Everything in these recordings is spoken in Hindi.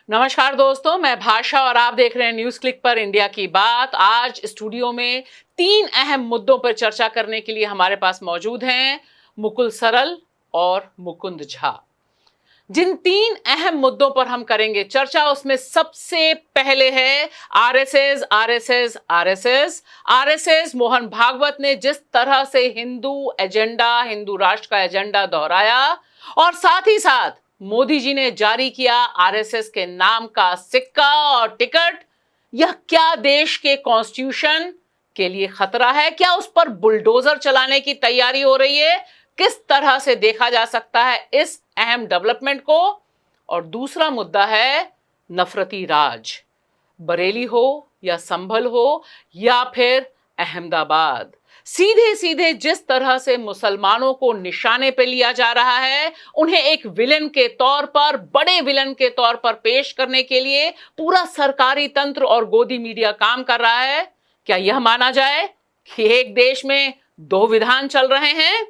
नमस्कार दोस्तों, मैं भाषा और आप देख रहे हैं न्यूज क्लिक पर इंडिया की बात। आज स्टूडियो में 3 अहम मुद्दों पर चर्चा करने के लिए हमारे पास मौजूद हैं मुकुल सरल और मुकुंद झा। जिन 3 अहम मुद्दों पर हम करेंगे चर्चा, उसमें सबसे पहले है आरएसएस आरएसएस आरएसएस। आरएसएस मोहन भागवत ने जिस तरह से हिंदू राष्ट्र का एजेंडा दोहराया और साथ ही साथ मोदी जी ने जारी किया आरएसएस के नाम का सिक्का और टिकट, यह क्या देश के कॉन्स्टिट्यूशन के लिए खतरा है? क्या उस पर बुलडोजर चलाने की तैयारी हो रही है? किस तरह से देखा जा सकता है इस अहम डेवलपमेंट को? और दूसरा मुद्दा है नफरती राज, बरेली हो या संभल हो या फिर अहमदाबाद। सीधे सीधे जिस तरह से मुसलमानों को निशाने पे लिया जा रहा है, उन्हें एक विलन के तौर पर, बड़े विलन के तौर पर पेश करने के लिए पूरा सरकारी तंत्र और गोदी मीडिया काम कर रहा है। क्या यह माना जाए कि एक देश में 2 विधान चल रहे हैं?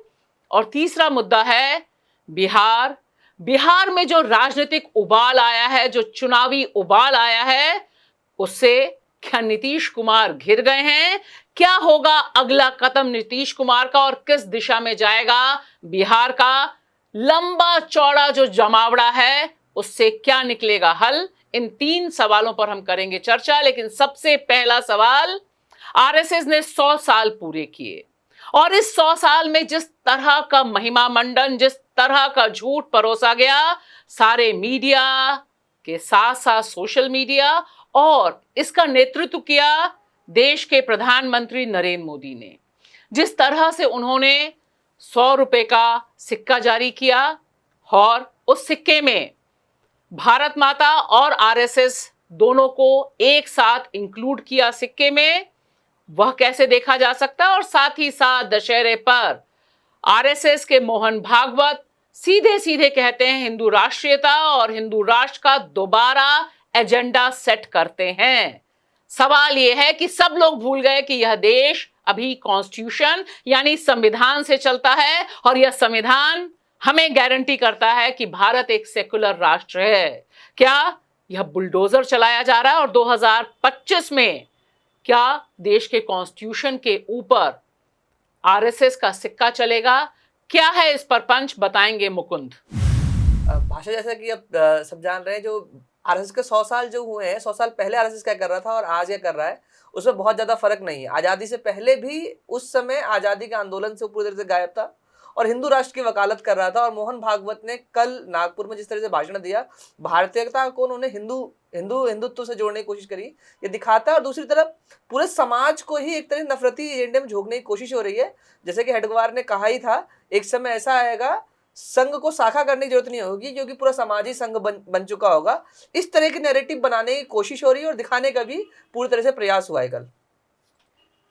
और तीसरा मुद्दा है बिहार। बिहार में जो राजनीतिक उबाल आया है, जो चुनावी उबाल आया है, उससे क्या नीतीश कुमार घिर गए हैं? क्या होगा अगला कदम नीतीश कुमार का और किस दिशा में जाएगा बिहार का लंबा चौड़ा जो जमावड़ा है, उससे क्या निकलेगा हल? इन 3 सवालों पर हम करेंगे चर्चा। लेकिन सबसे पहला सवाल, आरएसएस ने 100 साल पूरे किए और इस 100 साल में जिस तरह का महिमा मंडन, जिस तरह का झूठ परोसा गया, सारे मीडिया के साथ साथ सोशल मीडिया, और इसका नेतृत्व किया देश के प्रधानमंत्री नरेंद्र मोदी ने। जिस तरह से उन्होंने 100 रुपए का सिक्का जारी किया और उस सिक्के में भारत माता और आरएसएस दोनों को एक साथ इंक्लूड किया सिक्के में, वह कैसे देखा जा सकता है? और साथ ही साथ दशहरे पर आरएसएस के मोहन भागवत सीधे सीधे कहते हैं हिंदू राष्ट्रीयता और हिंदू राष्ट्र का दोबारा एजेंडा सेट करते हैं। सवाल यह है कि सब लोग भूल गए कि यह देश अभी कॉन्स्टिट्यूशन यानी संविधान से चलता है और यह संविधान हमें गारंटी करता है कि भारत एक सेकुलर राष्ट्र है। क्या यह बुलडोजर चलाया जा रहा है? और 2025 में क्या देश के कॉन्स्टिट्यूशन के ऊपर आरएसएस का सिक्का चलेगा? क्या है इस पर पंच, बताएंगे मुकुंद। भाषा, जैसा कि अब सब जान रहे हैं, जो आरएसएस के 100 साल जो हुए हैं, 100 साल पहले आरएसएस क्या कर रहा था और आज क्या कर रहा है, उसमें बहुत ज्यादा फर्क नहीं है। आजादी से पहले भी उस समय आजादी के आंदोलन से पूरी तरह से गायब था और हिंदू राष्ट्र की वकालत कर रहा था। और मोहन भागवत ने कल नागपुर में जिस तरह से भाषण दिया, भारतीयता को उन्होंने हिंदुत्व से जोड़ने की कोशिश करी, ये दिखाता है। और दूसरी तरफ पूरे समाज को ही एक तरह नफरती एजेंडे में झोंकने की कोशिश हो रही है। जैसे कि हेडगेवार ने कहा ही था, एक समय ऐसा आएगा संघ को शाखा करने की जरूरत नहीं होगी क्योंकि पूरा समाज ही संघ बन चुका होगा। इस तरह की नैरेटिव बनाने की कोशिश हो रही है और दिखाने का भी पूरी तरह से प्रयास हुआ है कल।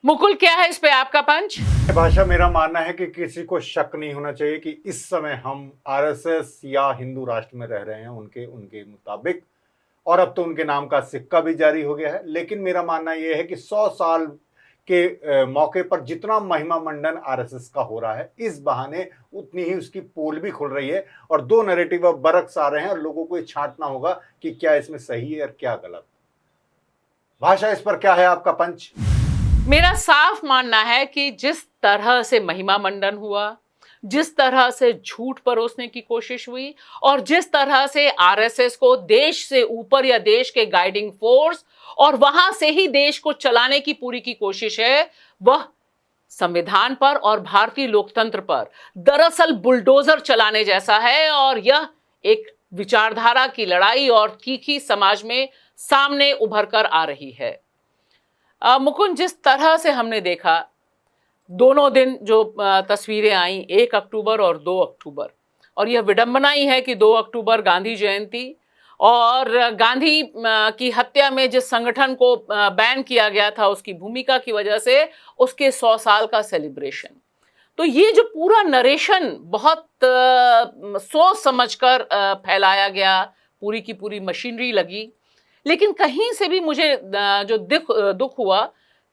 मुकुल, क्या है इस पे आपका पंच? भाषा, मेरा मानना है कि किसी को शक नहीं होना चाहिए कि इस समय हम आरएसएस या हिंदू राष्ट्र में रह रहे हैं उनके मुताबिक, और अब तो उनके नाम का सिक्का भी जारी हो गया है। लेकिन मेरा मानना यह है कि 100 साल के मौके पर जितना महिमा मंडन आरएसएस का हो रहा है, इस बहाने उतनी ही उसकी पोल भी खुल रही है और 2 नैरेटिव अब बरक्स आ रहे हैं और लोगों को ये छांटना होगा कि क्या इसमें सही है और क्या गलत। भाषा, इस पर क्या है आपका पंच? मेरा साफ मानना है कि जिस तरह से महिमा मंडन हुआ, जिस तरह से झूठ परोसने की कोशिश हुई और जिस तरह से आरएसएस को देश से ऊपर या देश के गाइडिंग फोर्स और वहां से ही देश को चलाने की पूरी की कोशिश है, वह संविधान पर और भारतीय लोकतंत्र पर दरअसल बुलडोजर चलाने जैसा है। और यह एक विचारधारा की लड़ाई और तीखी समाज में सामने उभर कर आ रही है। मुकुंद, जिस तरह से हमने देखा दोनों दिन जो तस्वीरें आई, 1 अक्टूबर और 2 अक्टूबर, और यह विडंबना ही है कि 2 अक्टूबर गांधी जयंती और गांधी की हत्या में जिस संगठन को बैन किया गया था उसकी भूमिका की वजह से उसके 100 साल का सेलिब्रेशन। तो ये जो पूरा नरेशन बहुत सोच समझकर फैलाया गया, पूरी की पूरी मशीनरी लगी। लेकिन कहीं से भी मुझे जो दुख हुआ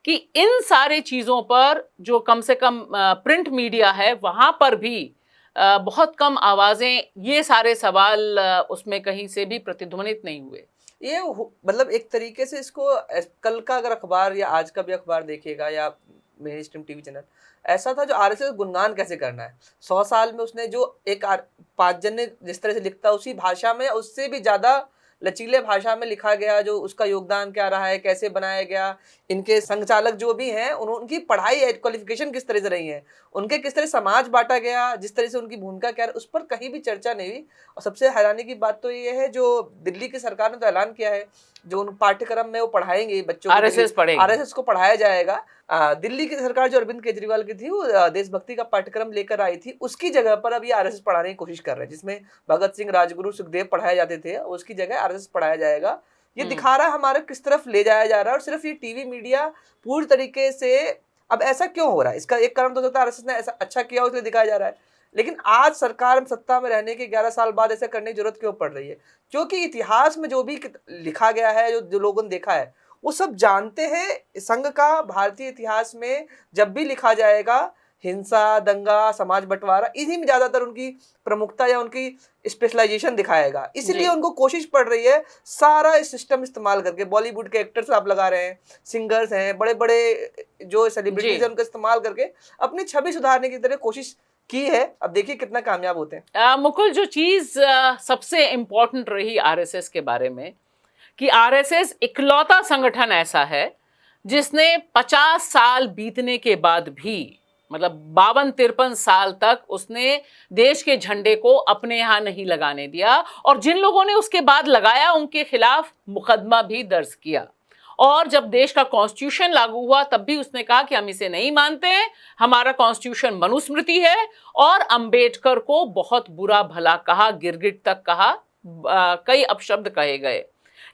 कि इन सारे चीज़ों पर जो कम से कम प्रिंट मीडिया है, वहाँ पर भी बहुत कम आवाज़ें, ये सारे सवाल उसमें कहीं से भी प्रतिध्वनित नहीं हुए। मतलब एक तरीके से इसको कल का अगर अखबार या आज का भी अखबार देखिएगा या मेन स्ट्रीम टीवी चैनल, ऐसा था जो आरएसएस गुणगान कैसे करना है। 100 साल में उसने जो एक पाँचजन्य जिस तरह से लिखता उसी भाषा में, उससे भी ज्यादा लचीले भाषा में लिखा गया, जो उसका योगदान क्या रहा है, कैसे बनाया गया, इनके संचालक जो भी हैं उनकी पढ़ाई क्वालिफिकेशन किस तरह से रही है, उनके किस तरह समाज बांटा गया, जिस तरह से उनकी भूमिका क्या है, उस पर कहीं भी चर्चा नहीं हुई। और सबसे हैरानी की बात तो ये है जो दिल्ली की सरकार ने तो ऐलान किया है जो उन पाठ्यक्रम में वो पढ़ाएंगे बच्चों को, आरएसएस को पढ़ाया जाएगा। दिल्ली की सरकार जो अरविंद केजरीवाल की थी वो देशभक्ति का पाठ्यक्रम लेकर आई थी, उसकी जगह पर अब ये आरएसएस पढ़ाने की कोशिश कर रहे हैं, जिसमें भगत सिंह, राजगुरु, सुखदेव पढ़ाए जाते थे, उसकी जगह आरएसएस पढ़ाया जाएगा। ये दिखा रहा है हमारे किस तरफ ले जाया जा रहा है। और सिर्फ ये टीवी मीडिया पूरी तरीके से, अब ऐसा क्यों हो रहा है, इसका एक कारण तो होता है आरएसएस ने ऐसा अच्छा किया इसलिए दिखाया जा रहा है, लेकिन आज सरकार सत्ता में रहने के 11 साल बाद ऐसा करने की जरूरत क्यों पड़ रही है? क्योंकि इतिहास में जो भी लिखा गया है, जो लोगों ने देखा है, वो सब जानते हैं। संघ का भारतीय इतिहास में जब भी लिखा जाएगा, हिंसा, दंगा, समाज बंटवारा, इन्हीं में ज्यादातर उनकी प्रमुखता या उनकी स्पेशलाइजेशन दिखाएगा। इसलिए उनको कोशिश पड़ रही है सारा इस सिस्टम इस्तेमाल करके, बॉलीवुड के एक्टर्स आप लगा रहे हैं, सिंगर्स हैं, बड़े बड़े जो सेलिब्रिटीज हैं, उनका इस्तेमाल करके अपनी छवि सुधारने की तरह कोशिश की है। अब देखिए कितना कामयाब होते हैं। मुकुल, जो चीज सबसे इम्पोर्टेंट रही आरएसएस के बारे में कि आरएसएस इकलौता संगठन ऐसा है जिसने 50 साल बीतने के बाद भी, मतलब 52-53 साल तक उसने देश के झंडे को अपने यहाँ नहीं लगाने दिया, और जिन लोगों ने उसके बाद लगाया उनके खिलाफ मुकदमा भी दर्ज किया। और जब देश का कॉन्स्टिट्यूशन लागू हुआ तब भी उसने कहा कि हम इसे नहीं मानते हैं, हमारा कॉन्स्टिट्यूशन मनुस्मृति है, और अंबेडकर को बहुत बुरा भला कहा, गिरगिट तक कहा, कई अपशब्द कहे गए।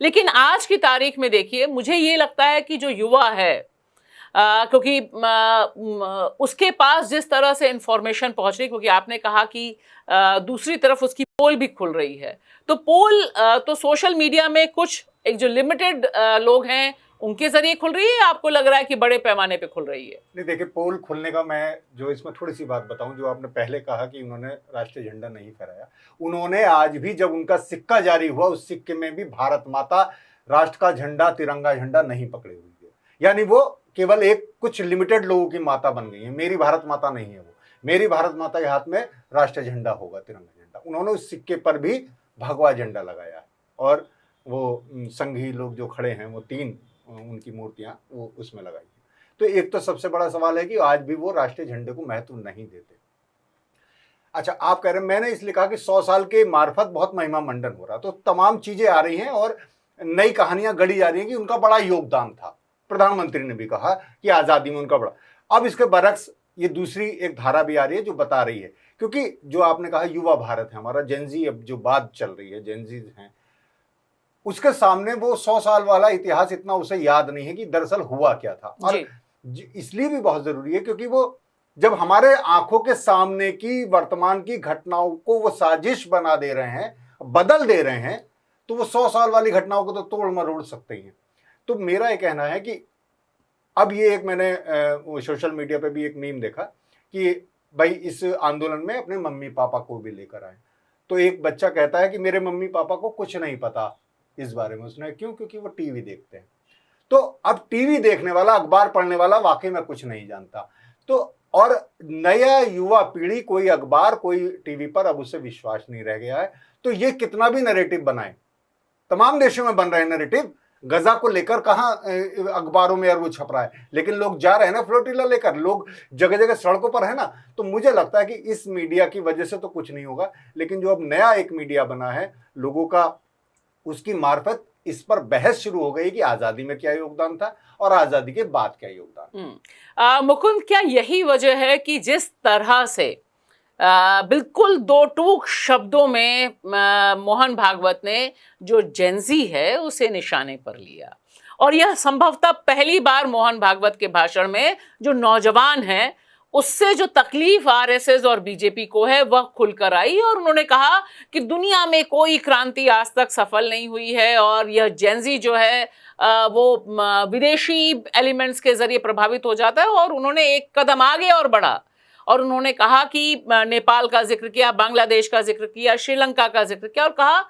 लेकिन आज की तारीख में देखिए, मुझे ये लगता है कि जो युवा है, क्योंकि उसके पास जिस तरह से इंफॉर्मेशन पहुंच रही, क्योंकि आपने कहा कि दूसरी तरफ उसकी पोल भी खुल रही है, तो पोल तो सोशल मीडिया में कुछ एक जो लिमिटेड लोग हैं उनके जरिए खुल रही है, आपको लग रहा है कि बड़े पैमाने पे खुल रही है? नहीं, देखिए, पोल खुलने का मैं जो इसमें थोड़ी सी बात बताऊं, जो आपने पहले कहा कि उन्होंने राष्ट्रीय झंडा नहीं फहराया, उन्होंने आज भी जब उनका सिक्का जारी हुआ उस सिक्के में भी भारत माता, राष्ट्र का झंडा, तिरंगा झंडा नहीं पकड़े हुई है। यानी वो केवल एक कुछ लिमिटेड लोगों की माता बन गई है। मेरी भारत माता नहीं है वो, मेरी भारत माता के हाथ में राष्ट्रीय झंडा होगा, तिरंगा झंडा। उन्होंने उस सिक्के पर भी भगवा झंडा लगाया है, और वो संघी लोग जो खड़े हैं वो 3 उनकी मूर्तियां वो उसमें लगाई है। तो एक तो सबसे बड़ा सवाल है कि आज भी वो राष्ट्रीय झंडे को महत्व नहीं देते। अच्छा, आप कह रहे हैं, मैंने इसलिए कहा कि 100 साल के मार्फत बहुत महिमा मंडन हो रहा, तो तमाम चीजें आ रही हैं और नई कहानियां गढ़ी जा रही हैं कि उनका बड़ा योगदान था। प्रधानमंत्री ने भी कहा कि आजादी में उनका बड़ा। अब इसके बरक्स ये दूसरी एक धारा भी आ रही है जो बता रही है, क्योंकि जो आपने कहा युवा भारत है हमारा, जेनजी, अब जो बात चल रही है, जेनजी हैं, उसके सामने वो 100 साल वाला इतिहास इतना उसे याद नहीं है कि दरअसल हुआ क्या था। और इसलिए भी बहुत जरूरी है क्योंकि वो जब हमारे आंखों के सामने की वर्तमान की घटनाओं को वो साजिश बना दे रहे हैं, बदल दे रहे हैं, तो वो 100 साल वाली घटनाओं को तो तोड़ मरोड़ सकते ही हैं। तो मेरा ये कहना है कि अब ये एक मैंने सोशल मीडिया पे भी एक मीम देखा कि भाई इस आंदोलन में अपने मम्मी पापा को भी लेकर आए। तो एक बच्चा कहता है कि मेरे मम्मी पापा को कुछ नहीं पता इस बारे में। उसने क्यों? क्योंकि वो टीवी देखते हैं। तो अब टीवी देखने वाला, अखबार पढ़ने वाला वाकई में कुछ नहीं जानता। तो और नया युवा पीढ़ी कोई अखबार, कोई टीवी पर अब उसे विश्वास नहीं रह गया है। तो ये कितना भी नैरेटिव बनाए, तमाम देशों में बन रहे हैं नैरेटिव, गजा को लेकर कहाँ अखबारों में और वो छप रहा है, लेकिन लोग जा रहे हैं ना फ्लोटिला लेकर, लोग जगह जगह सड़कों पर है ना। तो मुझे लगता है कि इस मीडिया की वजह से तो कुछ नहीं होगा, लेकिन जो अब नया एक मीडिया बना है लोगों का, उसकी मार्फत इस पर बहस शुरू हो गई कि आजादी में क्या योगदान था और आजादी के बाद क्या योगदान। मुकुंद, क्या यही वजह है कि जिस तरह से बिल्कुल दो टूक शब्दों में मोहन भागवत ने जो जेनजी है उसे निशाने पर लिया, और यह संभवतः पहली बार मोहन भागवत के भाषण में जो नौजवान हैं उससे जो तकलीफ आरएसएस और बीजेपी को है वह खुलकर आई, और उन्होंने कहा कि दुनिया में कोई क्रांति आज तक सफल नहीं हुई है, और यह जेनजी जो है वो विदेशी एलिमेंट्स के जरिए प्रभावित हो जाता है। और उन्होंने एक कदम आगे और बढ़ा, और उन्होंने कहा कि नेपाल का जिक्र किया, बांग्लादेश का जिक्र किया, श्रीलंका का जिक्र किया, और कहा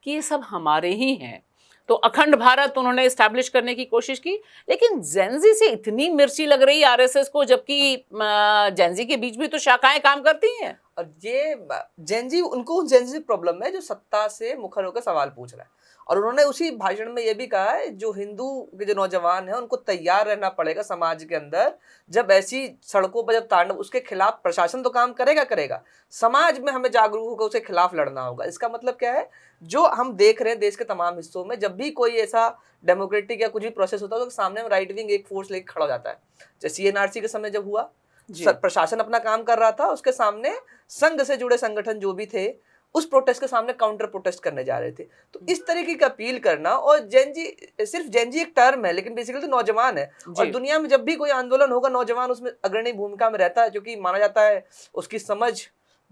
कि ये सब हमारे ही हैं। तो अखंड भारत उन्होंने स्टैब्लिश करने की कोशिश की, लेकिन जेंजी से इतनी मिर्ची लग रही आरएसएस को, जबकि जेंजी के बीच भी तो शाखाएं काम करती हैं। और ये जेंजी, उनको जेंजी प्रॉब्लम है जो सत्ता से मुखर होकर सवाल पूछ रहा है। और उन्होंने उसी भाषण में ये भी कहा है जो हिंदू के जो नौजवान हैं उनको तैयार रहना पड़ेगा समाज के अंदर, जब ऐसी सड़कों पर जब तांडव, उसके खिलाफ प्रशासन तो काम करेगा, समाज में हमें जागरूक होकर उसके खिलाफ लड़ना होगा। इसका मतलब क्या है, जो हम देख रहे हैं देश के तमाम हिस्सों में, जब भी कोई ऐसा डेमोक्रेटिक या कुछ भी प्रोसेस होता है तो सामने में राइट विंग एक फोर्स लेकर खड़ा हो जाता है। जैसे सीएनआरसी के समय जब हुआ, प्रशासन अपना काम कर रहा था, उसके सामने संघ से जुड़े संगठन जो भी थे उस प्रोटेस्ट के सामने काउंटर प्रोटेस्ट करने जा रहे थे। तो इस तरीके की अपील करना, और जेंजी, सिर्फ जेंजी एक टर्म है लेकिन बेसिकली तो नौजवान है। और दुनिया में जब भी कोई आंदोलन होगा नौजवान उसमें अग्रणी भूमिका में रहता है, क्योंकि माना जाता है उसकी समझ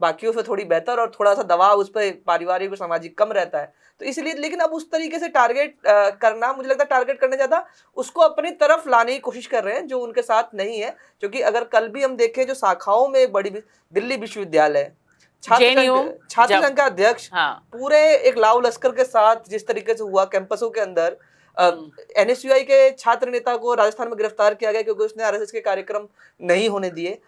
बाकियों से थोड़ी बेहतर और थोड़ा सा दबाव उस पर पारिवारिक और सामाजिक कम रहता है। तो इसलिए, लेकिन अब उस तरीके से टारगेट करना, मुझे लगता है टारगेट करने ज़्यादा उसको अपनी तरफ लाने की कोशिश कर रहे हैं जो उनके साथ नहीं है। क्योंकि अगर कल भी हम देखें जो शाखाओं में बड़ी, दिल्ली विश्वविद्यालय छात्र संघ का अध्यक्ष पूरे एक लाव लश्कर के साथ जिस तरीके से हुआ कैंपसों के अंदर, एनएसयूआई के छात्र नेता को राजस्थान में गिरफ्तार किया गया क्योंकि उसने आरएसएस के कार्यक्रम नहीं होने दिए।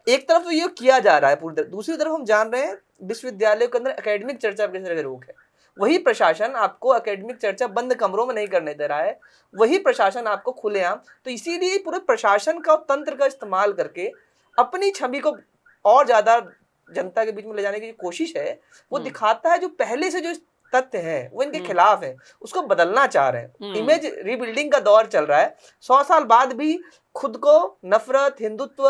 एक तरफ तो ये किया जा रहा है पूरी तरह, दूसरी तरफ हम जान रहे हैं विश्वविद्यालयों के अंदर एकेडमिक चर्चा किस तरह की रोक है। वही प्रशासन आपको एकेडमिक चर्चा बंद कमरों में नहीं करने दे रहा है, वही प्रशासन आपको खुलेआम। तो इसीलिए पूरे प्रशासन का तंत्र का इस्तेमाल करके अपनी छवि को और ज्यादा जनता के बीच में ले जाने की कोशिश है। वो दिखाता है जो पहले से जो तथ्य है वो इनके खिलाफ है, उसको बदलना चाह रहे हैं। इमेज रीबिल्डिंग का दौर चल रहा है। 100 साल बाद भी खुद को नफरत, हिंदुत्व,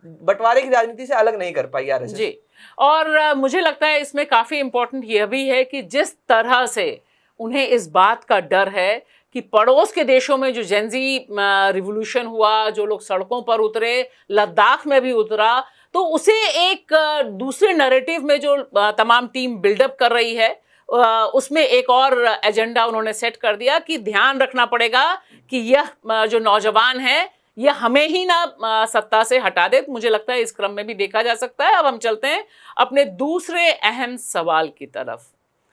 बंटवारे की राजनीति से अलग नहीं कर पाई आरएसएस जी। और मुझे लगता है इसमें काफी इंपॉर्टेंट यह भी है कि जिस तरह से उन्हें इस बात का डर है कि पड़ोस के देशों में जो जेंजी रिवॉल्यूशन हुआ, जो लोग सड़कों पर उतरे, लद्दाख में भी उतरा, तो उसे एक दूसरे नैरेटिव में जो तमाम टीम बिल्डअप कर रही है उसमें एक और एजेंडा उन्होंने सेट कर दिया कि ध्यान रखना पड़ेगा कि यह जो नौजवान है यह हमें ही ना सत्ता से हटा दे। मुझे लगता है इस क्रम में भी देखा जा सकता है। अब हम चलते हैं अपने दूसरे अहम सवाल की तरफ,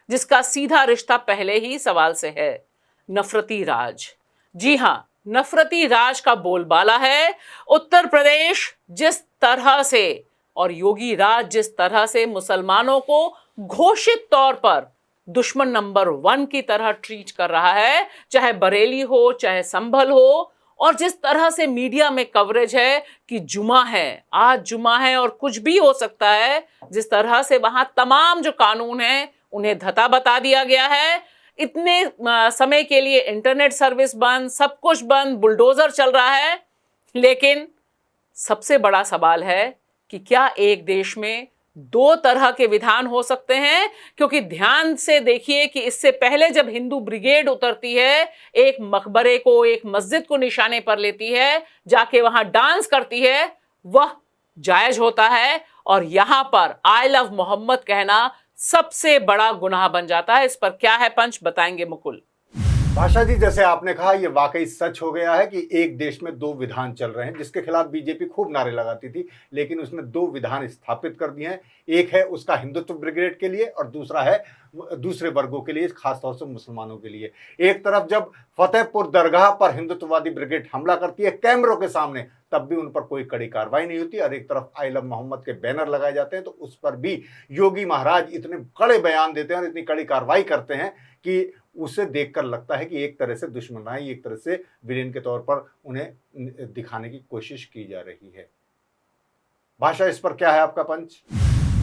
जिसका सीधा रिश्ता पहले ही सवाल से है, नफरती राज। जी हाँ, नफरती राज का बोलबाला है। उत्तर प्रदेश जिस तरह से और योगी राज जिस तरह से मुसलमानों को घोषित तौर पर दुश्मन नंबर 1 की तरह ट्रीट कर रहा है, चाहे बरेली हो चाहे संभल हो, और जिस तरह से मीडिया में कवरेज है कि जुमा है, आज जुमा है और कुछ भी हो सकता है, जिस तरह से वहां तमाम जो कानून हैं उन्हें धता बता दिया गया है। इतने समय के लिए इंटरनेट सर्विस बंद, सब कुछ बंद, बुलडोजर चल रहा है। लेकिन सबसे बड़ा सवाल है कि क्या एक देश में 2 तरह के विधान हो सकते हैं? क्योंकि ध्यान से देखिए कि इससे पहले जब हिंदू ब्रिगेड उतरती है, एक मकबरे को, एक मस्जिद को निशाने पर लेती है, जाके वहां डांस करती है, वह जायज होता है, और यहां पर आई लव मोहम्मद कहना सबसे बड़ा गुनाह बन जाता है। इस पर क्या है पंच, बताएंगे मुकुल। भाषा जी, जैसे आपने कहा, ये वाकई सच हो गया है कि एक देश में 2 विधान चल रहे हैं, जिसके खिलाफ बीजेपी खूब नारे लगाती थी, लेकिन उसने 2 विधान स्थापित कर दिए हैं। एक है उसका हिंदुत्व ब्रिगेड के लिए और दूसरा है दूसरे वर्गों के लिए, खासतौर से मुसलमानों के लिए। एक तरफ जब फतेहपुर दरगाह पर हिंदुत्ववादी ब्रिगेड हमला करती है कैमरों के सामने, तब भी उन पर कोई कड़ी कार्रवाई नहीं होती, और एक तरफ आई लव मोहम्मद के बैनर लगाए जाते हैं तो उस पर भी योगी महाराज इतने कड़े बयान देते हैं और इतनी कड़ी कार्रवाई करते हैं कि उसे देखकर लगता है कि एक तरह से दुश्मनाई, एक तरह से विलेन के तौर पर उन्हें दिखाने की कोशिश की जा रही है। भाषा, इस पर क्या है आपका पंच?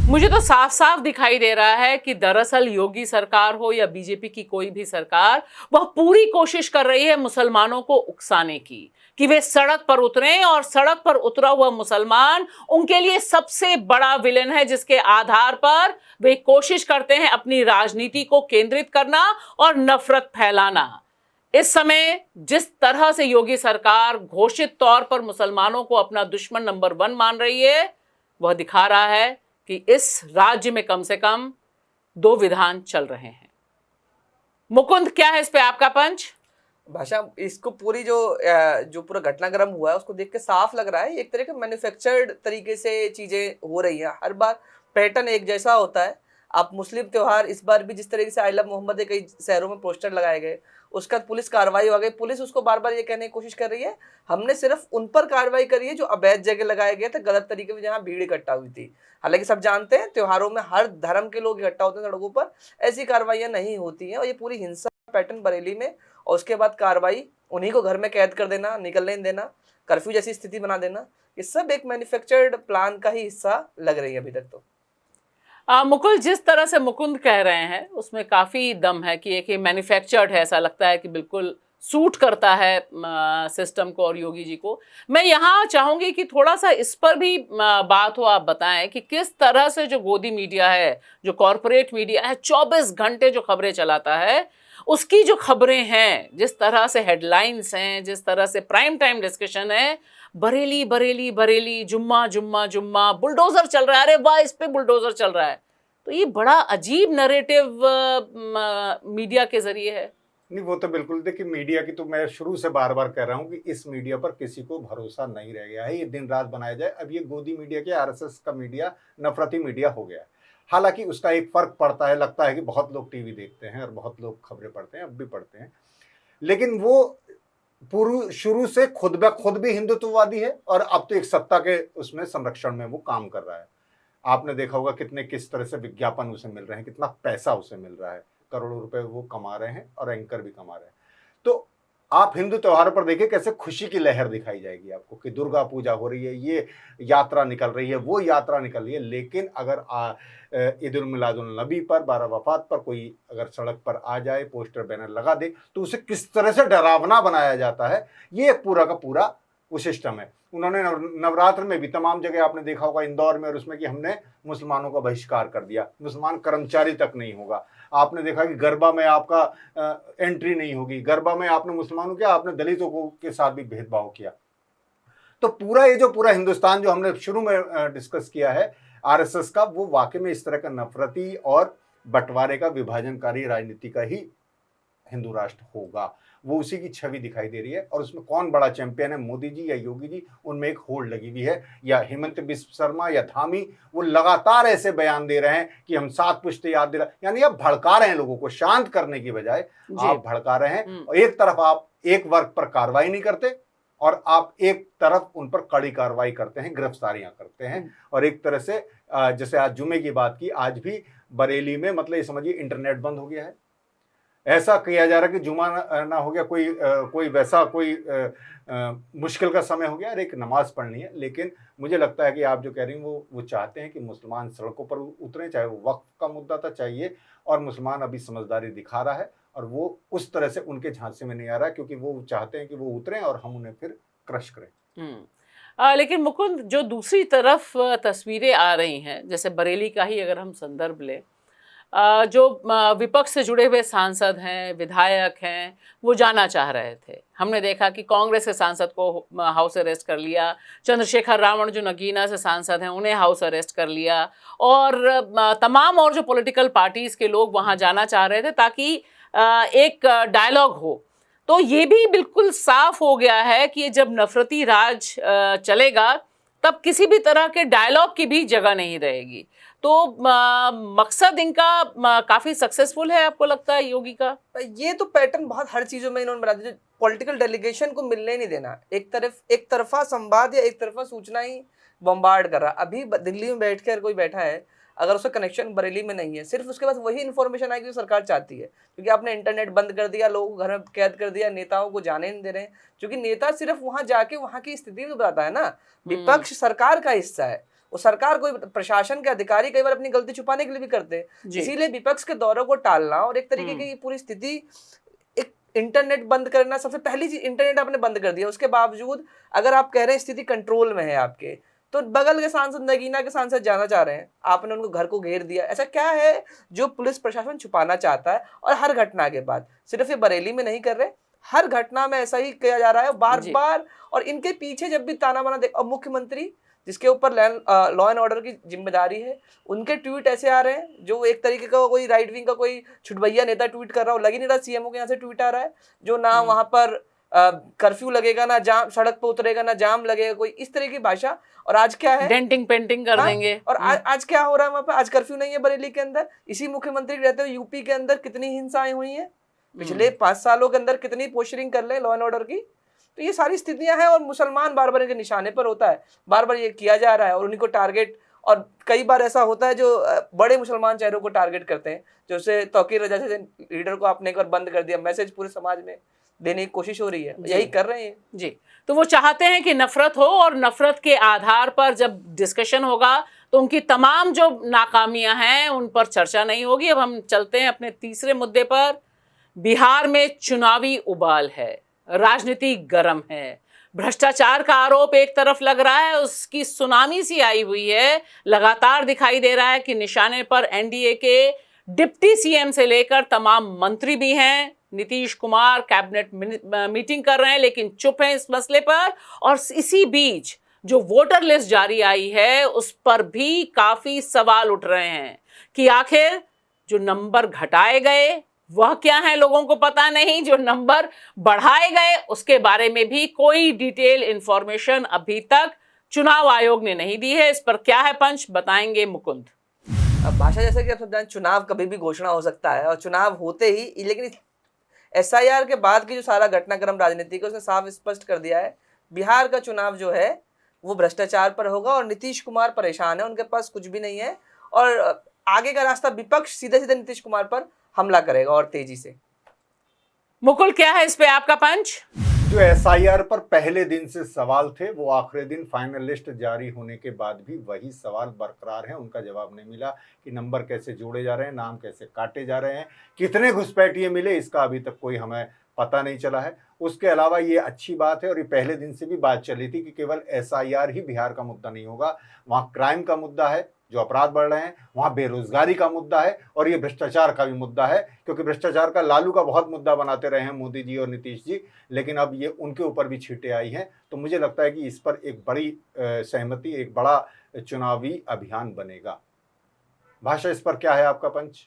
मुझे तो साफ साफ दिखाई दे रहा है कि दरअसल योगी सरकार हो या बीजेपी की कोई भी सरकार, वह पूरी कोशिश कर रही है मुसलमानों को उकसाने की कि वे सड़क पर उतरें, और सड़क पर उतरा हुआ मुसलमान उनके लिए सबसे बड़ा विलेन है, जिसके आधार पर वे कोशिश करते हैं अपनी राजनीति को केंद्रित करना और नफरत फैलाना। इस समय जिस तरह से योगी सरकार घोषित तौर पर मुसलमानों को अपना दुश्मन नंबर 1 मान रही है, वह दिखा रहा है कि इस राज्य में कम से कम 2 विधान चल रहे हैं। मुकुंद, क्या है इस पे आपका पंच? भाषा, इसको पूरी जो पूरा घटनाक्रम हुआ है उसको देख के साफ लग रहा है एक तरह के मैन्युफैक्चर्ड तरीके से चीजें हो रही हैं। हर बार पैटर्न एक जैसा होता है। आप मुस्लिम त्योहार इस बार भी जिस तरीके से आई लव मोहम्मद कई शहरों में पोस्टर लगाए गए, उसका पुलिस कार्रवाई हो गई। पुलिस उसको बार बार ये कहने की कोशिश कर रही है हमने सिर्फ उन पर कार्रवाई करी है जो अवैध जगह लगाए गए थे, गलत तरीके से जहाँ भीड़ इकट्ठा हुई थी। हालांकि सब जानते हैं त्योहारों में हर धर्म के लोग इकट्ठा होते हैं सड़कों पर, ऐसी कार्रवाइयां नहीं होती हैं। और ये पूरी हिंसा पैटर्न बरेली में, और उसके बाद कार्रवाई, उन्हीं को घर में कैद कर देना, निकलने नहीं देना, कर्फ्यू जैसी स्थिति बना देना, ये सब एक मैन्युफैक्चर्ड प्लान का ही हिस्सा लग रही है अभी तक तो। मुकुल, जिस तरह से मुकुंद कह रहे हैं उसमें काफी दम है कि एक मैन्युफैक्चर्ड है, ऐसा लगता है कि बिल्कुल सूट करता है सिस्टम को और योगी जी को। मैं यहाँ चाहूंगी कि थोड़ा सा इस पर भी बात हो, आप बताएं कि किस तरह से जो गोदी मीडिया है, जो कॉरपोरेट मीडिया है, 24 घंटे जो खबरें चलाता है, उसकी जो खबरें हैं, जिस तरह से हेडलाइंस हैं, जिस तरह से प्राइम टाइम डिस्कशन है, बरेली बरेली बरेली, जुम्मा जुम्मा जुम्मा, बुलडोजर चल रहा है, अरे वाह इस पे बुलडोजर चल रहा है। तो ये बड़ा अजीब नरेटिव मीडिया के जरिए है। नहीं, वो तो बिल्कुल, देखिए मीडिया की तो मैं शुरू से बार बार कह रहा हूँ कि इस मीडिया पर किसी को भरोसा नहीं रह गया है। ये दिन रात बनाया जाए, अब ये गोदी मीडिया के आरएसएस का मीडिया नफरती मीडिया हो गया है। हालांकि उसका एक फर्क पड़ता है, लगता है कि बहुत लोग टीवी देखते हैं और बहुत लोग खबरें पढ़ते हैं, अब भी पढ़ते हैं, लेकिन वो शुरू से खुद ब खुद भी हिंदुत्ववादी है और अब तो एक सत्ता के उसमें संरक्षण में वो काम कर रहा है। आपने देखा होगा किस तरह से विज्ञापन उसे मिल रहे हैं, कितना पैसा उसे मिल रहा है, करोड़ों रुपए वो कमा रहे हैं और एंकर भी कमा रहे हैं। तो आप हिंदू त्योहार पर देखिए कैसे खुशी की लहर दिखाई जाएगी आपको कि दुर्गा पूजा हो रही है, ये यात्रा निकल रही है, वो यात्रा निकल रही है। लेकिन अगर ईद उल मिलादुल नबी पर, 12 वफात पर कोई अगर सड़क पर आ जाए, पोस्टर बैनर लगा दे, तो उसे किस तरह से डरावना बनाया जाता है, ये एक पूरा का पूरा वो सिस्टम है। उन्होंने नवरात्र में भी तमाम जगह आपने देखा होगा, इंदौर में और उसमें, कि हमने मुसलमानों का बहिष्कार कर दिया, मुसलमान कर्मचारी तक नहीं होगा। आपने देखा कि गरबा में आपका एंट्री नहीं होगी, गरबा में आपने मुसलमानों किया, आपने दलितों को के साथ भी भेदभाव किया। तो पूरा ये जो पूरा हिंदुस्तान जो हमने शुरू में डिस्कस किया है आरएसएस का, वो वाकई में इस तरह का नफरती और बंटवारे का, विभाजनकारी राजनीति का ही हिंदू राष्ट्र होगा। वो उसी की छवि दिखाई दे रही है। और उसमें कौन बड़ा चैंपियन है, मोदी जी या योगी जी, उनमें एक होड़ लगी हुई है, या हेमंत बिस्व शर्मा या धामी, वो लगातार ऐसे बयान दे रहे हैं कि हम 7 पुश्ते याद दिला, यानी आप भड़का रहे हैं लोगों को, शांत करने की बजाय आप भड़का रहे हैं। और एक तरफ आप एक वर्ग पर कार्रवाई नहीं करते और आप एक तरफ उन पर कड़ी कार्रवाई करते हैं, गिरफ्तारियां करते हैं। और एक तरह से जैसे आज जुमे की बात की, आज भी बरेली में मतलब ये समझिए इंटरनेट बंद हो गया है। ऐसा किया जा रहा है कि जुमा ना हो गया, कोई वैसा कोई मुश्किल का समय हो गया, अरे एक नमाज पढ़नी है। लेकिन मुझे लगता है कि आप जो कह रही हैं वो चाहते हैं कि मुसलमान सड़कों पर उतरें, चाहे वो वक्फ का मुद्दा था चाहिए, और मुसलमान अभी समझदारी दिखा रहा है और वो उस तरह से उनके झांसे में नहीं आ रहा है, क्योंकि वो चाहते हैं कि वो उतरें और हम उन्हें फिर क्रश करें। लेकिन मुकुंद, जो दूसरी तरफ तस्वीरें आ रही हैं, जैसे बरेली का ही अगर हम संदर्भ लें, जो विपक्ष से जुड़े हुए सांसद हैं, विधायक हैं, वो जाना चाह रहे थे। हमने देखा कि कांग्रेस के सांसद को हाउस अरेस्ट कर लिया, चंद्रशेखर रावण जो नगीना से सांसद हैं उन्हें हाउस अरेस्ट कर लिया, और तमाम और जो पॉलिटिकल पार्टीज़ के लोग वहाँ जाना चाह रहे थे ताकि एक डायलॉग हो। तो ये भी बिल्कुल साफ हो गया है कि जब नफरती राज चलेगा तब किसी भी तरह के डायलॉग की भी जगह नहीं रहेगी। तो मकसद इनका काफी सक्सेसफुल है, आपको लगता है योगी का? ये तो पैटर्न बहुत हर चीजों में इन्होंने बना दिया, पॉलिटिकल डेलीगेशन को मिलने नहीं देना, एक तरफा संवाद या एक तरफा सूचना ही बम्बार्ड कर रहा। अभी दिल्ली में बैठकर कोई बैठा है, अगर उसका कनेक्शन बरेली में नहीं है, सिर्फ उसके पास वही इन्फॉर्मेशन आएगी जो सरकार चाहती है, क्योंकि आपने इंटरनेट बंद कर दिया, लोगों को घर में कैद कर दिया, नेताओं को जाने नहीं दे रहे हैं, क्योंकि नेता सिर्फ वहां जाके वहां की स्थिति में बताता है ना। विपक्ष सरकार का हिस्सा है, वो सरकार कोई प्रशासन के अधिकारी कई बार अपनी गलती छुपाने के लिए भी करते हैं, इसीलिए विपक्ष के दौरों को टालना और एक तरीके की पूरी स्थिति, एक इंटरनेट बंद करना, सबसे पहली चीज इंटरनेट आपने बंद कर दिया। उसके बावजूद अगर आप कह रहे हैं स्थिति कंट्रोल में है आपके, तो बगल के सांसद, नगीना के सांसद जाना चाह रहे हैं, आपने उनको घर को घेर दिया। ऐसा क्या है जो पुलिस प्रशासन छुपाना चाहता है? और हर घटना के बाद, सिर्फ ये बरेली में नहीं कर रहे, हर घटना में ऐसा ही किया जा रहा है बार बार। और इनके पीछे जब भी ताना बाना देख, और मुख्यमंत्री जिसके ऊपर लॉ एंड ऑर्डर की जिम्मेदारी है, उनके ट्वीट ऐसे आ रहे हैं जो एक तरीके का कोई राइट विंग का कोई छुटभैया नेता ट्वीट कर रहा हो, लग ही नहीं रहा सीएमओ के यहाँ से ट्वीट आ रहा है, जो ना वहां पर कर्फ्यू लगेगा, ना जाम, सड़क पर उतरेगा, ना जाम लगेगा, कोई इस तरह की भाषा। और आज क्या है, डेंटिंग पेंटिंग कर देंगे। और आज क्या हो रहा है वहां पर? आज कर्फ्यू नहीं है बरेली के अंदर, इसी मुख्यमंत्री रहते हुए यूपी के अंदर कितनी हिंसाएं हुई हैं, पिछले 5 सालों के अंदर कितनी पोस्टरिंग कर ले लॉ एंड ऑर्डर की। तो ये सारी स्थितियां हैं और मुसलमान बार बार इनके निशाने पर होता है, बार बार ये किया जा रहा है और उन्हीं को टारगेट, और कई बार ऐसा होता है जो बड़े मुसलमान चेहरों को टारगेट करते हैं, जैसे तौकीर रजा जैसे लीडर को आपने एक बार बंद कर दिया, मैसेज पूरे समाज में देने की कोशिश हो रही है, यही कर रहे हैं जी। तो वो चाहते हैं कि नफरत हो और नफरत के आधार पर जब डिस्कशन होगा तो उनकी तमाम जो नाकामियां हैं उन पर चर्चा नहीं होगी। अब हम चलते हैं अपने तीसरे मुद्दे पर। बिहार में चुनावी उबाल है, राजनीति गर्म है, भ्रष्टाचार का आरोप एक तरफ लग रहा है, उसकी सुनामी सी आई हुई है। लगातार दिखाई दे रहा है कि निशाने पर एनडीए के डिप्टी सीएम से लेकर तमाम मंत्री भी हैं। नीतीश कुमार कैबिनेट मीटिंग कर रहे हैं लेकिन चुप हैं इस मसले पर। और इसी बीच जो वोटर लिस्ट जारी आई है उस पर भी काफी सवाल उठ रहे हैं कि आखिर जो नंबर घटाए गए वह क्या है, लोगों को पता नहीं। जो नंबर बढ़ाए गए उसके बारे में भी कोई डिटेल इंफॉर्मेशन अभी तक चुनाव आयोग ने नहीं दी है। इस पर क्या है पंच, बताएंगे मुकुंद। अब भाषा जैसे कि आप सब जानते, चुनाव कभी भी घोषणा हो सकता है और चुनाव होते ही, लेकिन एसआईआर के बाद की जो सारा घटनाक्रम राजनीति का उसने साफ स्पष्ट कर दिया है, बिहार का चुनाव जो है वो भ्रष्टाचार पर होगा और नीतीश कुमार परेशान है, उनके पास कुछ भी नहीं है और आगे का रास्ता विपक्ष सीधे सीधे नीतीश कुमार पर हमला करेगा और तेजी से। मुकुल, क्या है इस पे आपका पंच? जो एसआईआर पर पहले दिन से सवाल थे वो आखिरी दिन फाइनल लिस्ट जारी होने के बाद भी वही सवाल बरकरार हैं। उनका जवाब नहीं मिला कि नंबर कैसे जोड़े जा रहे हैं, नाम कैसे काटे जा रहे हैं, कितने घुसपैठिए मिले, इसका अभी तक कोई हमें पता नहीं चला है। उसके अलावा ये अच्छी बात है और ये पहले दिन से भी बात चली थी कि केवल एसआईआर ही बिहार का मुद्दा नहीं होगा, वहाँ क्राइम का मुद्दा है, जो अपराध बढ़ रहे हैं, वहाँ बेरोजगारी का मुद्दा है और ये भ्रष्टाचार का भी मुद्दा है, क्योंकि भ्रष्टाचार का लालू का बहुत मुद्दा बनाते रहे हैं मोदी जी और नीतीश जी, लेकिन अब ये उनके ऊपर भी छींटे आई हैं। तो मुझे लगता है कि इस पर एक बड़ी सहमति, एक बड़ा चुनावी अभियान बनेगा। भाषा, इस पर क्या है आपका पंच?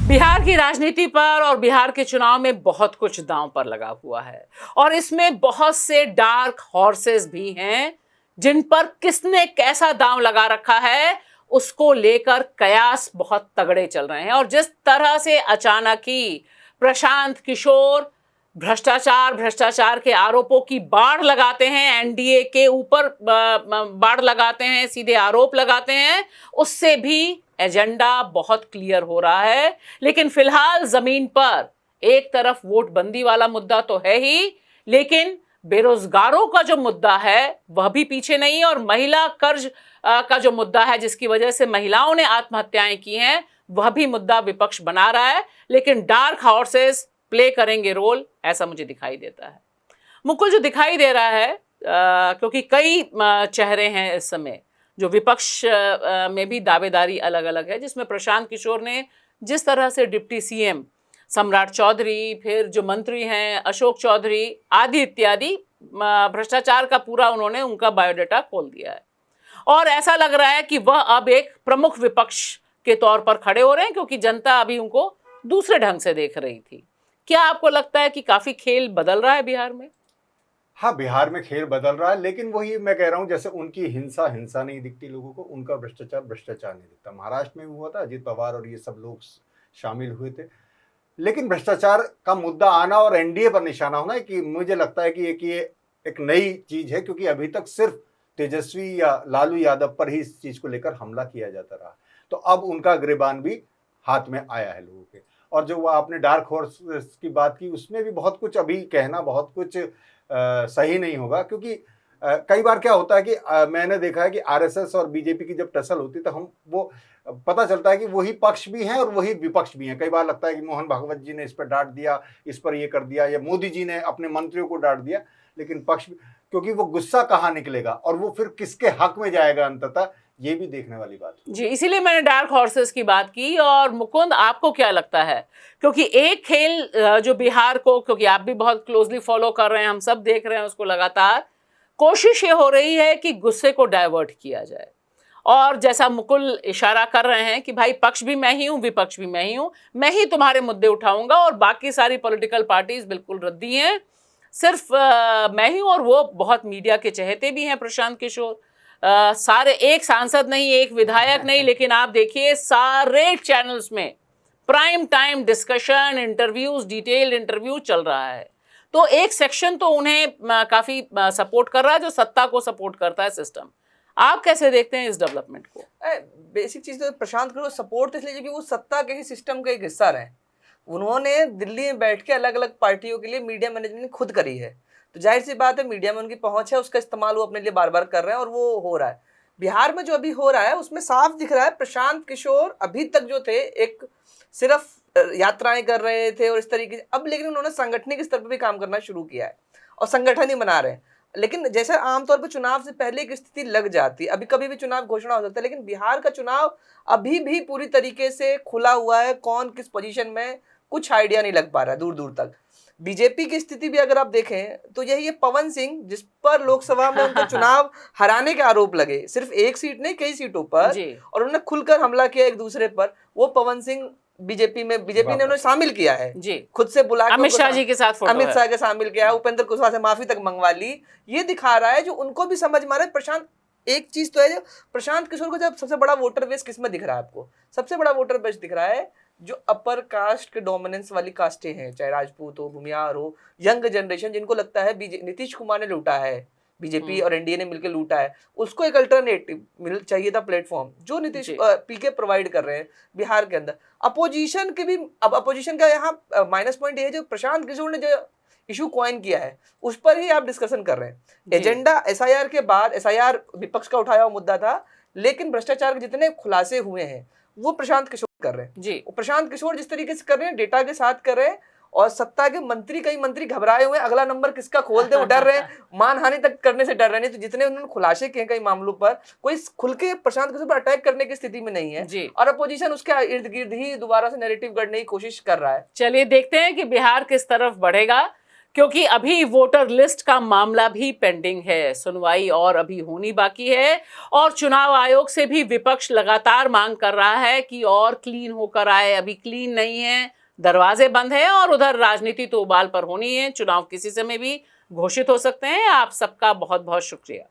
बिहार की राजनीति पर और बिहार के चुनाव में बहुत कुछ दांव पर लगा हुआ है और इसमें बहुत से डार्क हॉर्सेस भी हैं जिन पर किसने कैसा दांव लगा रखा है उसको लेकर कयास बहुत तगड़े चल रहे हैं। और जिस तरह से अचानक ही प्रशांत किशोर भ्रष्टाचार के आरोपों की बाढ़ लगाते हैं, एनडीए के ऊपर बाढ़ लगाते हैं, सीधे आरोप लगाते हैं, उससे भी एजेंडा बहुत क्लियर हो रहा है। लेकिन फिलहाल जमीन पर एक तरफ वोट बंदी वाला मुद्दा तो है ही, लेकिन बेरोजगारों का जो मुद्दा है वह भी पीछे नहीं है और महिला कर्ज का जो मुद्दा है जिसकी वजह से महिलाओं ने आत्महत्याएं की हैं वह भी मुद्दा विपक्ष बना रहा है। लेकिन डार्क हॉर्सेस प्ले करेंगे रोल, ऐसा मुझे दिखाई देता है। मुकुल, जो दिखाई दे रहा है क्योंकि कई चेहरे हैं इस समय, जो विपक्ष में भी दावेदारी अलग अलग है, जिसमें प्रशांत किशोर ने जिस तरह से डिप्टी सीएम सम्राट चौधरी, फिर जो मंत्री हैं अशोक चौधरी आदि इत्यादि, भ्रष्टाचार का पूरा उन्होंने उनका बायोडाटा खोल दिया है और ऐसा लग रहा है कि वह अब एक प्रमुख विपक्ष के तौर पर खड़े हो रहे हैं क्योंकि जनता अभी उनको दूसरे ढंग से देख रही थी। क्या आपको लगता है कि काफी खेल बदल रहा है बिहार में? हाँ, बिहार में खेल बदल रहा है, लेकिन वही मैं कह रहा हूँ, जैसे उनकी हिंसा नहीं दिखती लोगों को, उनका भ्रष्टाचार नहीं दिखता। महाराष्ट्र में भी हुआ था, अजित पवार और ये सब लोग शामिल हुए थे, लेकिन भ्रष्टाचार का मुद्दा आना और एनडीए पर निशाना होना है कि मुझे लगता है कि ये एक नई चीज है, क्योंकि अभी तक सिर्फ तेजस्वी या लालू यादव पर ही इस चीज को लेकर हमला किया जाता रहा। तो अब उनका गिरबान भी हाथ में आया है लोगों के। और जो वो आपने डार्क हॉर्स की बात की, उसमें भी बहुत कुछ अभी कहना बहुत कुछ सही नहीं होगा, क्योंकि कई बार क्या होता है कि मैंने देखा है कि आरएसएस और बीजेपी की जब टसल होती है तो हम वो पता चलता है कि वही पक्ष भी हैं और वही विपक्ष भी हैं। कई बार लगता है कि मोहन भागवत जी ने इस पर डांट दिया, इस पर ये कर दिया, या मोदी जी ने अपने मंत्रियों को डांट दिया, लेकिन पक्ष, क्योंकि वो गुस्सा कहाँ निकलेगा और वो फिर किसके हक में जाएगा अंततः, ये भी देखने वाली बात है। जी, इसीलिए मैंने डार्क हॉर्सेस की बात की। और मुकुंद, आपको क्या लगता है? क्योंकि एक खेल जो बिहार को, क्योंकि आप भी बहुत क्लोजली फॉलो कर रहे हैं, हम सब देख रहे हैं उसको लगातार, कोशिश ये हो रही है कि गुस्से को डाइवर्ट किया जाए। और जैसा मुकुल इशारा कर रहे हैं कि भाई पक्ष भी मैं ही हूँ, विपक्ष भी मैं ही हूँ, मैं ही तुम्हारे मुद्दे उठाऊंगा और बाकी सारी पॉलिटिकल पार्टीज बिल्कुल रद्दी हैं, सिर्फ मैं ही हूँ। और वो बहुत मीडिया के चहेते भी हैं प्रशांत किशोर, सारे, एक सांसद नहीं, एक विधायक नहीं, लेकिन आप देखिए सारे चैनल्स में prime time discussion, interviews, detailed interview चल रहा है। तो एक सेक्शन तो उन्हें काफी सपोर्ट कर रहा है, जो सत्ता को सपोर्ट करता है सिस्टम। आप कैसे देखते हैं इस डेवलपमेंट को? बेसिक चीज तो प्रशांत किशोर सपोर्ट इसलिए क्योंकि वो सत्ता के ही सिस्टम का एक हिस्सा रहे। उन्होंने दिल्ली में बैठ के अलग अलग पार्टियों के लिए मीडिया मैनेजमेंट खुद करी है, तो जाहिर सी बात है मीडिया में उनकी पहुंच है, उसका इस्तेमाल वो अपने लिए बार बार कर रहे हैं और वो हो रहा है। बिहार में जो अभी हो रहा है उसमें साफ दिख रहा है प्रशांत किशोर अभी तक जो थे एक सिर्फ यात्राएं कर रहे थे और इस तरीके से, अब लेकिन उन्होंने सांगठनिक स्तर पर भी काम करना शुरू किया है और संगठन ही बना रहे हैं। लेकिन जैसे आमतौर पर चुनाव से पहले एक स्थिति लग जाती है, अभी कभी भी चुनाव घोषणा हो सकता है, लेकिन बिहार का चुनाव अभी भी पूरी तरीके से खुला हुआ है, कौन किस पोजीशन में कुछ आइडिया नहीं लग पा रहा है दूर दूर तक। बीजेपी की स्थिति भी अगर आप देखें तो यही है, पवन सिंह जिस पर लोकसभा में उनको चुनाव हराने के आरोप लगे, सिर्फ एक सीट नहीं कई सीटों पर, और उन्होंने खुलकर हमला किया एक दूसरे पर, वो पवन सिंह बीजेपी ने उन्हें शामिल किया है जी, खुद से बुला अमित शाह जी के साथ, अमित शाह के शामिल किया, उपेंद्र कुशवाहा से माफी तक मंगवा ली। ये दिखा रहा है जो उनको भी समझ में आ रहा है। प्रशांत, एक चीज तो है जो प्रशांत किशोर को जब सबसे बड़ा वोटर बेस किसमें दिख रहा है आपको? सबसे बड़ा वोटर बेस दिख रहा है जो अपर कास्ट के डोमिनेंस वाली कास्टें हैं, चाहे राजपूत हो, भूमियार हो, यंग जनरेशन, जिनको लगता है नीतीश कुमार ने लूटा है, बीजेपी और एनडीए ने मिलकर लूटा है, उसको एक अल्टरनेटिव मिल चाहिए था प्लेटफॉर्म, जो नीतीश पीके प्रोवाइड कर रहे हैं बिहार के अंदर। अपोजिशन के भी, अब अपोजिशन का यहाँ माइनस पॉइंट ये है जो प्रशांत किशोर ने जो इशू कॉइन किया है उस पर ही आप डिस्कशन कर रहे हैं। एजेंडा एसआईआर के बाद, एसआईआर विपक्ष का उठाया हुआ मुद्दा था, लेकिन भ्रष्टाचार के जितने खुलासे हुए हैं वो प्रशांत किशोर कर रहे हैं जी। प्रशांत किशोर जिस तरीके से कर रहे हैं, डेटा के साथ कर रहे हैं, और सत्ता के मंत्री, कई मंत्री घबराए हुए हैं, अगला नंबर किसका खोल दे वो डर रहे हैं, मानहानि तक करने से डर रहे हैं। तो जितने उन्होंने खुलासे किए कई मामलों पर, कोई खुल के प्रशांत किशोर पर अटैक करने की स्थिति में नहीं है जी। और अपोजिशन उसके इर्द गिर्द ही दोबारा से नैरेटिव गढ़ने की कोशिश कर रहा है। चलिए देखते हैं कि बिहार किस तरफ बढ़ेगा, क्योंकि अभी वोटर लिस्ट का मामला भी पेंडिंग है, सुनवाई और अभी होनी बाकी है, और चुनाव आयोग से भी विपक्ष लगातार मांग कर रहा है कि और क्लीन होकर आए। अभी क्लीन नहीं है, दरवाजे बंद हैं, और उधर राजनीति तो उबाल पर होनी है, चुनाव किसी समय भी घोषित हो सकते हैं। आप सबका बहुत बहुत शुक्रिया।